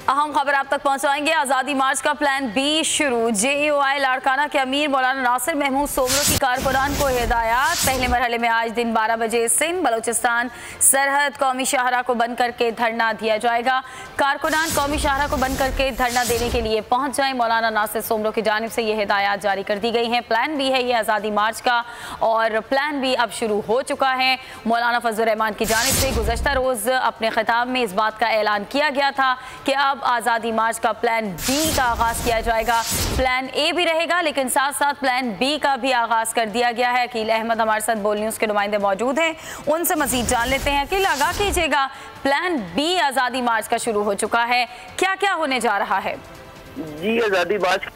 अहम खबर आप तक पहुंचाएंगे। आज़ादी मार्च का प्लान बी शुरू। JUI लाड़काना के अमीर मौलाना नासिर महमूद सोमरो की कारकुनान को हिदायत। पहले मरहले में आज दिन 12 बजे सिंध बलोचिस्तान सरहद कौमी शाहरा को बंद करके धरना दिया जाएगा। कारकुनान कौमी शाहरा को बंद करके धरना देने के लिए पहुंच जाएं। मौलाना नासिर सोमरो की जानिब से ये हिदायत जारी कर दी गई हैं। प्लान बी है ये आज़ादी मार्च का, और प्लान बी अब शुरू हो चुका है। मौलाना फजल रहमान की जानिब से गुज़श्ता रोज़ अपने खिताब में इस बात का ऐलान किया गया था कि अब आज़ादी मार्च का प्लान बी का आगाज़ किया जाएगा। प्लान ए भी रहेगा, लेकिन साथ साथ प्लान बी का भी आगाज़ कर दिया गया है। अकील अहमद हमारे साथ बोल न्यूज़ के नुमाइंदे मौजूद हैं, उनसे मज़ीद जान लेते हैं। अकील, आगाह कीजिएगा, प्लान बी आज़ादी मार्च का शुरू हो चुका है, क्या क्या होने जा रहा है? जी, आज़ादी मार्च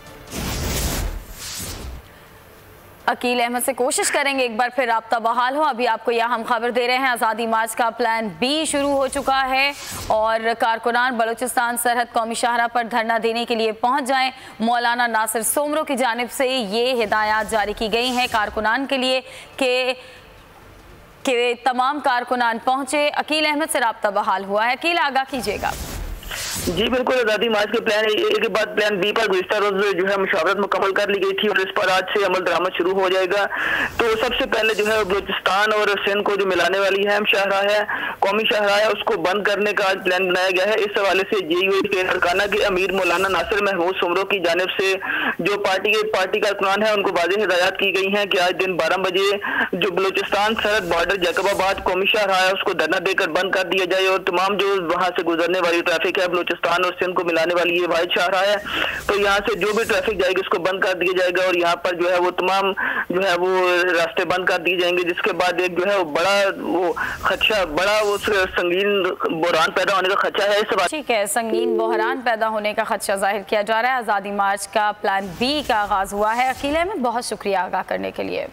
अकील अहमद से कोशिश करेंगे एक बार फिर राब्ता बहाल हो। अभी आपको यह हम खबर दे रहे हैं, आज़ादी मार्च का प्लान बी शुरू हो चुका है और कारकुनान बलूचिस्तान सरहद कौमी शाहरा पर धरना देने के लिए पहुंच जाएं। मौलाना नासिर सोमरो की जानिब से ये हिदायत जारी की गई हैं कारकुनान के लिए कि तमाम कारकुनान पहुंचे। अकील अहमद से राब्ता बहाल हुआ है। अकील, आगाह कीजिएगा। जी बिल्कुल, आज़ादी मार्च के प्लान ए के बाद प्लान बी पर गुज़िश्ता रोज जो है मुशावरत मुकम्मल कर ली गई थी और इस पर आज से अमल दरामद शुरू हो जाएगा। तो सबसे पहले जो है बलूचिस्तान और सिंध को जो मिलाने वाली अहम शाहरा है, कौमी शाहरा है, उसको बंद करने का आज प्लान बनाया गया है। इस हवाले से JUI लाड़काना के अमीर मौलाना नासिर महमूद सोमरो की जानिब से जो पार्टी कारकुनान है उनको वाज़ेह हिदायत की गई है कि आज दिन 12 बजे जो बलूचिस्तान सरहद बॉर्डर जैकबाबाद कौमी शाहरा है उसको धरना देकर बंद कर दिया जाए और तमाम जो वहाँ से गुजरने वाली ट्रैफिक है, बलूचिस्तान और सिंध को मिलाने वाली ये वाहिद शाहरा है, तो यहाँ से जो भी ट्रैफिक जाएगी उसको बंद कर दिया जाएगा और यहाँ पर जो है वो तमाम जो है वो रास्ते बंद कर दिए जाएंगे। जिसके बाद एक जो है वो बड़ा वो संगीन बहरान पैदा होने का खदशा है। इस ठीक है, संगीन बहरान पैदा होने का खदशा जाहिर किया जा रहा है। आज़ादी मार्च का प्लान बी का आगाज हुआ है। अकील अहमद, बहुत शुक्रिया आगाह करने के लिए।